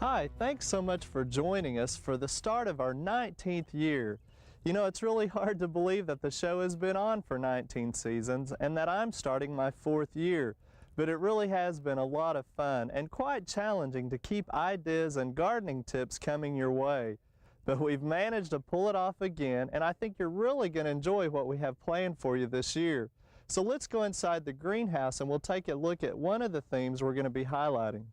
Hi, thanks so much for joining us for the start of our 19th year. You know, it's really hard to believe that the show has been on for 19 seasons and that I'm starting my 4th year. But it really has been a lot of fun and quite challenging to keep ideas and gardening tips coming your way. But we've managed to pull it off again, and I think you're really going to enjoy what we have planned for you this year. So let's go inside the greenhouse and we'll take a look at one of the themes we're going to be highlighting.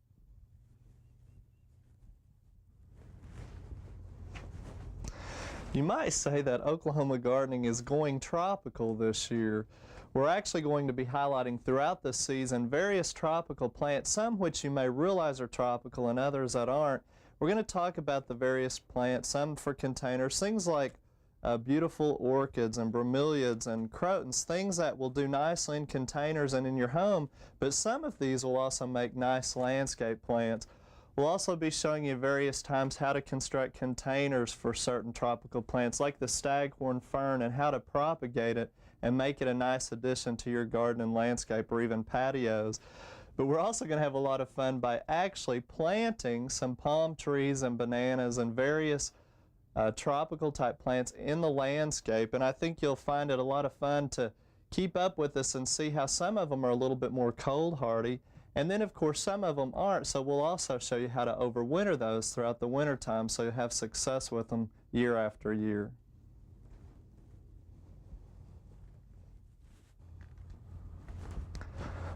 You might say that Oklahoma gardening is going tropical this year. We're actually going to be highlighting throughout the season various tropical plants, some which you may realize are tropical and others that aren't. We're going to talk about the various plants, some for containers, things like beautiful orchids and bromeliads and crotons, things that will do nicely in containers and in your home, but some of these will also make nice landscape plants. We'll also be showing you various times how to construct containers for certain tropical plants like the staghorn fern and how to propagate it and make it a nice addition to your garden and landscape or even patios. But we're also going to have a lot of fun by actually planting some palm trees and bananas and various tropical type plants in the landscape, and I think you'll find it a lot of fun to keep up with us and see how some of them are a little bit more cold hardy, and then of course some of them aren't, so we'll also show you how to overwinter those throughout the winter time so you have success with them year after year.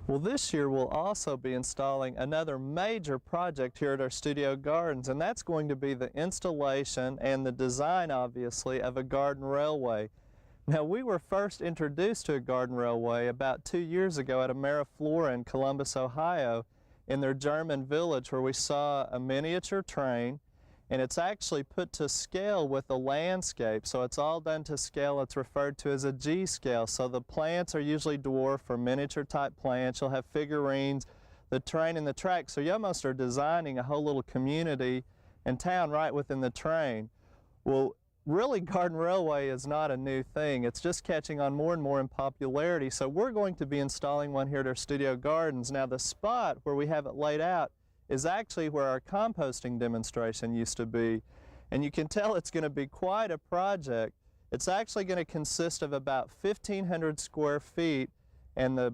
Well, this year we'll also be installing another major project here at our studio gardens, and that's going to be the installation and the design, obviously, of a garden railway. Now, we were first introduced to a garden railway about 2 years ago at Ameriflora in Columbus, Ohio, in their German village, where we saw a miniature train, and it's actually put to scale with the landscape. So it's all done to scale. It's referred to as a G scale. So the plants are usually dwarf or miniature type plants. You'll have figurines, the train and the track. So you almost are designing a whole little community and town right within the train. Well, really, garden railway is not a new thing. It's just catching on more and more in popularity. So we're going to be installing one here at our studio gardens. Now the spot where we have it laid out is actually where our composting demonstration used to be. And you can tell it's going to be quite a project. It's actually going to consist of about 1,500 square feet, and the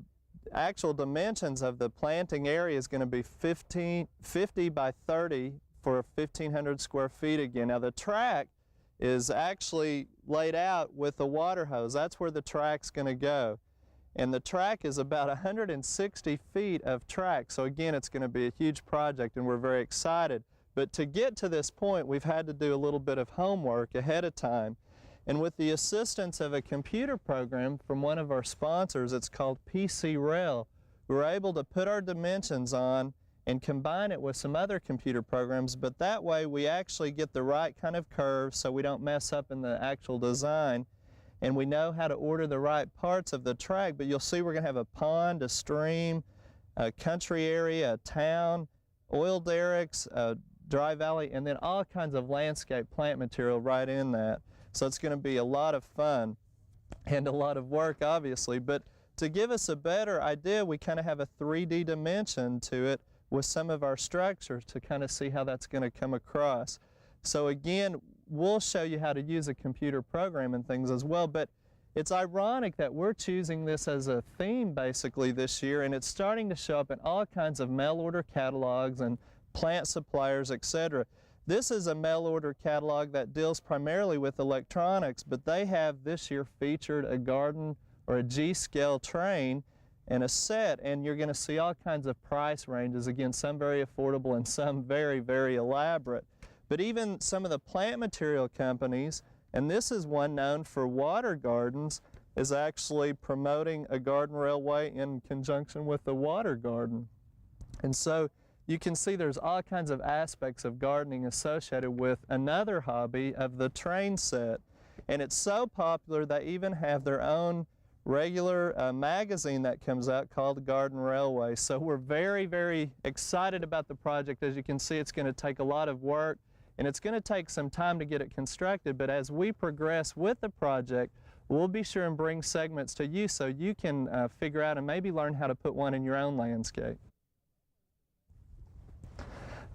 actual dimensions of the planting area is going to be 50 by 30 for 1,500 square feet again. Now the track is actually laid out with a water hose. That's where the track's going to go. And the track is about 160 feet of track. So again, it's going to be a huge project and we're very excited. But to get to this point, we've had to do a little bit of homework ahead of time. And with the assistance of a computer program from one of our sponsors, it's called PC Rail, we're able to put our dimensions on and combine it with some other computer programs, but that way we actually get the right kind of curves so we don't mess up in the actual design. And we know how to order the right parts of the track, but you'll see we're going to have a pond, a stream, a country area, a town, oil derricks, a dry valley, and then all kinds of landscape plant material right in that. So it's going to be a lot of fun and a lot of work, obviously. But to give us a better idea, we kind of have a 3D dimension to it with some of our structures to kind of see how that's going to come across. So again, we'll show you how to use a computer program and things as well, but it's ironic that we're choosing this as a theme basically this year, and it's starting to show up in all kinds of mail order catalogs and plant suppliers, etc. This is a mail order catalog that deals primarily with electronics, but they have this year featured a garden or a G-scale train and a set, and you're going to see all kinds of price ranges, again, some very affordable and some very, very elaborate. But even some of the plant material companies, and this is one known for water gardens, is actually promoting a garden railway in conjunction with the water garden. And so you can see there's all kinds of aspects of gardening associated with another hobby of the train set. And it's so popular they even have their own regular magazine that comes out called Garden Railway. So we're very, very excited about the project. As you can see, it's going to take a lot of work. And it's going to take some time to get it constructed, but as we progress with the project, we'll be sure and bring segments to you so you can figure out and maybe learn how to put one in your own landscape.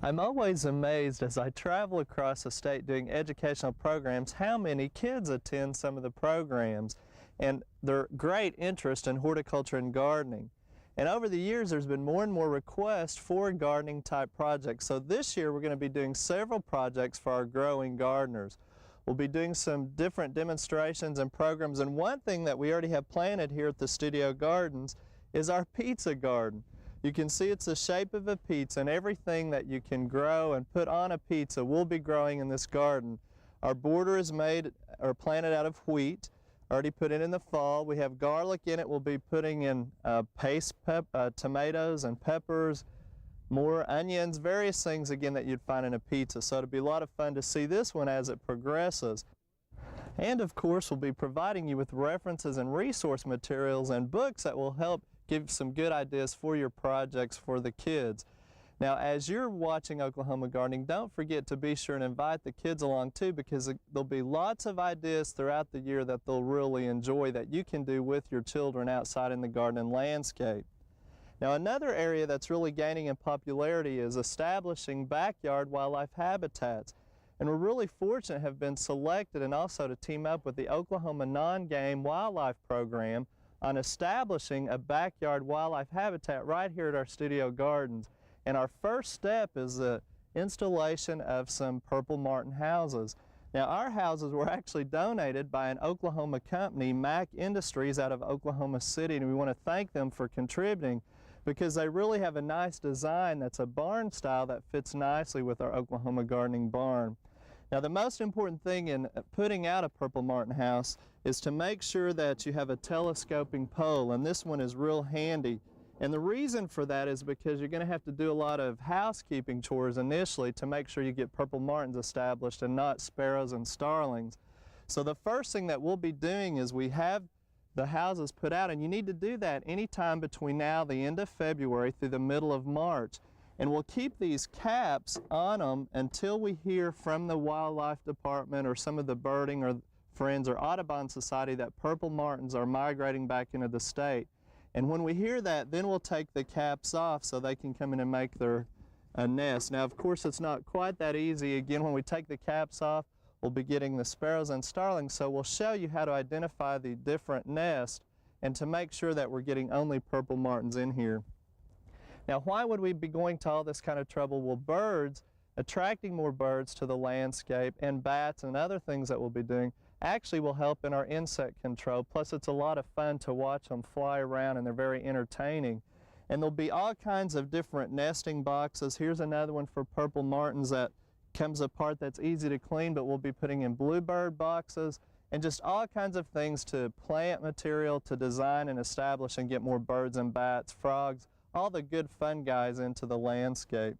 I'm always amazed as I travel across the state doing educational programs how many kids attend some of the programs and their great interest in horticulture and gardening. And over the years there's been more and more requests for gardening type projects. So this year we're going to be doing several projects for our growing gardeners. We'll be doing some different demonstrations and programs, and one thing that we already have planted here at the Studio Gardens is our pizza garden. You can see it's the shape of a pizza, and everything that you can grow and put on a pizza will be growing in this garden. Our border is made or planted out of wheat, already put in the fall. We have garlic in it. We'll be putting in tomatoes and peppers, more onions, various things again that you'd find in a pizza. So it'll be a lot of fun to see this one as it progresses. And of course we'll be providing you with references and resource materials and books that will help give some good ideas for your projects for the kids. Now as you're watching Oklahoma Gardening, don't forget to be sure and invite the kids along too, because there'll be lots of ideas throughout the year that they'll really enjoy that you can do with your children outside in the garden and landscape. Now another area that's really gaining in popularity is establishing backyard wildlife habitats. And we're really fortunate to have been selected and also to team up with the Oklahoma Non-Game Wildlife Program on establishing a backyard wildlife habitat right here at our Studio Gardens. And our first step is the installation of some purple martin houses. Now our houses were actually donated by an Oklahoma company, Mack Industries, out of Oklahoma City, and we want to thank them for contributing, because they really have a nice design that's a barn style that fits nicely with our Oklahoma gardening barn. Now the most important thing in putting out a purple martin house is to make sure that you have a telescoping pole, and this one is real handy. And the reason for that is because you're going to have to do a lot of housekeeping chores initially to make sure you get purple martins established and not sparrows and starlings. So the first thing that we'll be doing is we have the houses put out, and you need to do that anytime between now, the end of February, through the middle of March. And we'll keep these caps on them until we hear from the Wildlife Department or some of the birding or friends or Audubon Society that purple martins are migrating back into the state. And when we hear that, then we'll take the caps off so they can come in and make their nest. Now of course it's not quite that easy. Again, when we take the caps off, we'll be getting the sparrows and starlings, so we'll show you how to identify the different nests and to make sure that we're getting only purple martins in here. Now why would we be going to all this kind of trouble? Well, birds, attracting more birds to the landscape, and bats and other things that we'll be doing actually will help in our insect control. Plus it's a lot of fun to watch them fly around, and they're very entertaining. And there'll be all kinds of different nesting boxes. Here's another one for purple martins that comes apart that's easy to clean, but we'll be putting in bluebird boxes and just all kinds of things to plant material to design and establish and get more birds and bats, frogs, all the good fun guys into the landscape.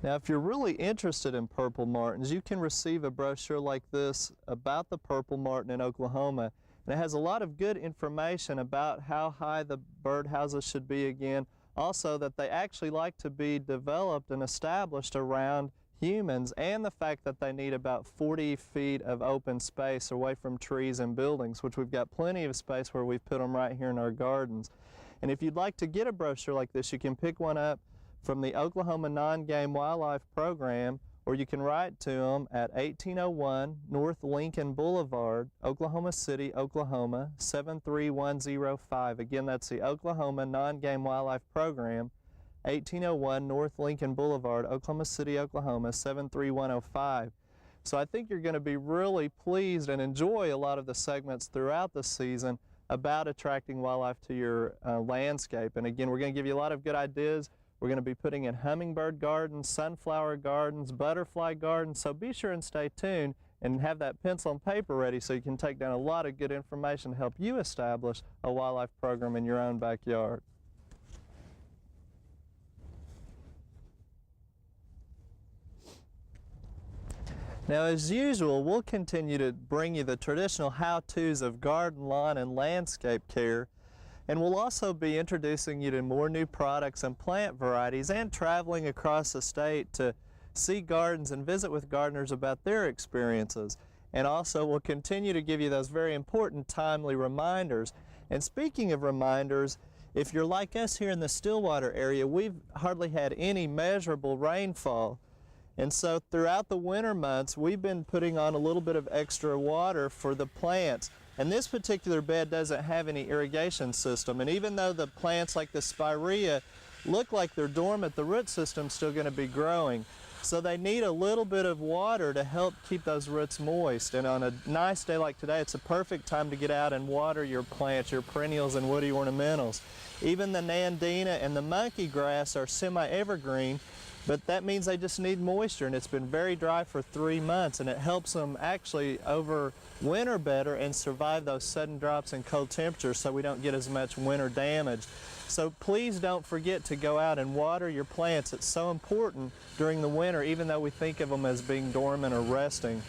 Now if you're really interested in purple martins, you can receive a brochure like this about the purple martin in Oklahoma, and it has a lot of good information about how high the birdhouses should be again, also that they actually like to be developed and established around humans, and the fact that they need about 40 feet of open space away from trees and buildings, which we've got plenty of space where we've put them right here in our gardens. And if you'd like to get a brochure like this, you can pick one up from the Oklahoma Non-Game Wildlife Program, or you can write to them at 1801 North Lincoln Boulevard, Oklahoma City, Oklahoma 73105. Again, that's the Oklahoma Non-Game Wildlife Program, 1801 North Lincoln Boulevard, Oklahoma City, Oklahoma 73105. So I think you're going to be really pleased and enjoy a lot of the segments throughout the season about attracting wildlife to your landscape. And again, we're going to give you a lot of good ideas. We're going to be putting in hummingbird gardens, sunflower gardens, butterfly gardens, so be sure and stay tuned and have that pencil and paper ready so you can take down a lot of good information to help you establish a wildlife program in your own backyard. Now as usual, we'll continue to bring you the traditional how-tos of garden, lawn, and landscape care, and we'll also be introducing you to more new products and plant varieties, and traveling across the state to see gardens and visit with gardeners about their experiences. And also we'll continue to give you those very important timely reminders. And speaking of reminders, If you're like us here in the Stillwater area, we've hardly had any measurable rainfall. And so throughout the winter months, we've been putting on a little bit of extra water for the plants. And this particular bed doesn't have any irrigation system. And even though the plants like the spirea look like they're dormant, the root system's still going to be growing. So they need a little bit of water to help keep those roots moist. And on a nice day like today, it's a perfect time to get out and water your plants, your perennials and woody ornamentals. Even the nandina and the monkey grass are semi-evergreen, but that means they just need moisture, and it's been very dry for 3 months, and it helps them actually overwinter better and survive those sudden drops in cold temperatures so we don't get as much winter damage. So please don't forget to go out and water your plants. It's so important during the winter, even though we think of them as being dormant or resting.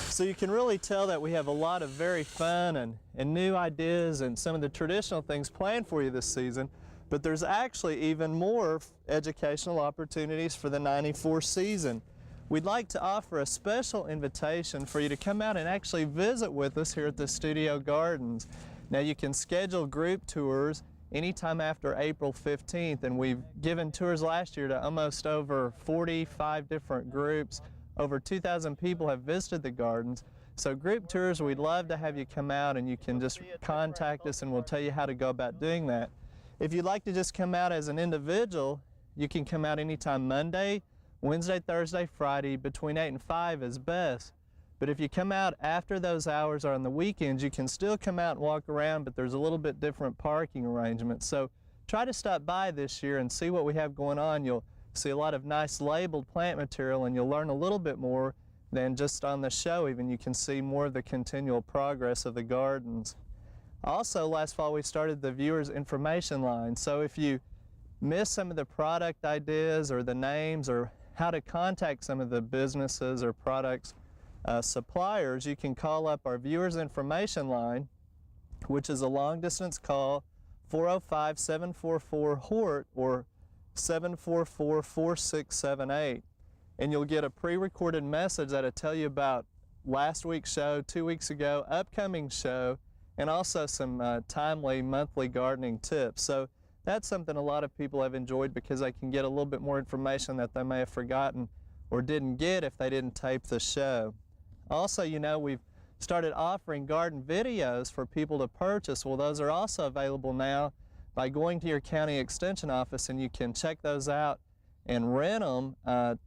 So you can really tell that we have a lot of very fun and new ideas and some of the traditional things planned for you this season. But there's actually even more educational opportunities for the '94 season. We'd like to offer a special invitation for you to come out and actually visit with us here at the Studio Gardens. Now you can schedule group tours anytime after April 15th, and we've given tours last year to almost over 45 different groups. Over 2,000 people have visited the gardens. So group tours, we'd love to have you come out, and you can just contact us and we'll tell you how to go about doing that. If you'd like to just come out as an individual, you can come out anytime Monday, Wednesday, Thursday, Friday, between 8 and 5 is best. But if you come out after those hours or on the weekends, you can still come out and walk around, but there's a little bit different parking arrangements. So try to stop by this year and see what we have going on. You'll see a lot of nice labeled plant material, and you'll learn a little bit more than just on the show. Even you can see more of the continual progress of the gardens. Also, last fall we started the viewers information line. So if you miss some of the product ideas or the names or how to contact some of the businesses or products suppliers, you can call up our viewers information line, which is a long distance call, 405-744-HORT or 744-4678. And you'll get a pre-recorded message that'll tell you about last week's show, 2 weeks ago, upcoming show, and also some timely monthly gardening tips. So that's something a lot of people have enjoyed because they can get a little bit more information that they may have forgotten or didn't get if they didn't tape the show. Also, you know, we've started offering garden videos for people to purchase. Well, those are also available now by going to your county extension office, and you can check those out and rent them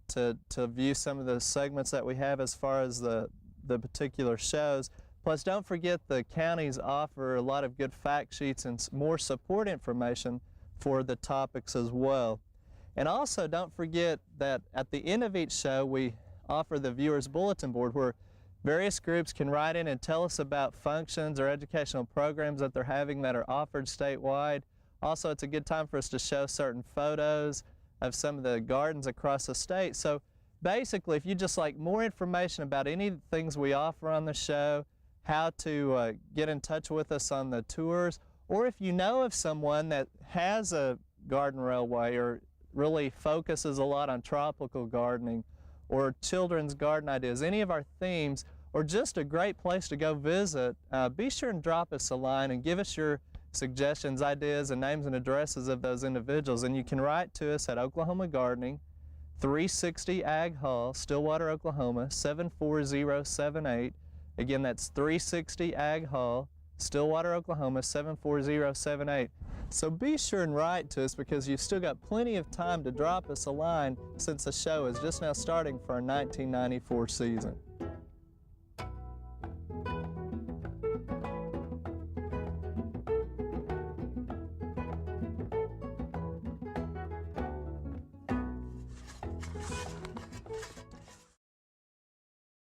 to view some of the segments that we have as far as the particular shows. Plus, don't forget the counties offer a lot of good fact sheets and more support information for the topics as well. And also, don't forget that at the end of each show, we offer the Viewers Bulletin Board where various groups can write in and tell us about functions or educational programs that they're having that are offered statewide. Also, it's a good time for us to show certain photos of some of the gardens across the state. So basically, if you just like more information about any of the things we offer on the show, how to get in touch with us on the tours, or if you know of someone that has a garden railway or really focuses a lot on tropical gardening or children's garden ideas, any of our themes, or just a great place to go visit, be sure and drop us a line and give us your suggestions, ideas, and names and addresses of those individuals. And you can write to us at Oklahoma Gardening, 360 Ag Hall, Stillwater, Oklahoma, 74078. Again, that's 360 Ag Hall, Stillwater, Oklahoma, 74078. So be sure and write to us because you've still got plenty of time to drop us a line since the show is just now starting for our 1994 season.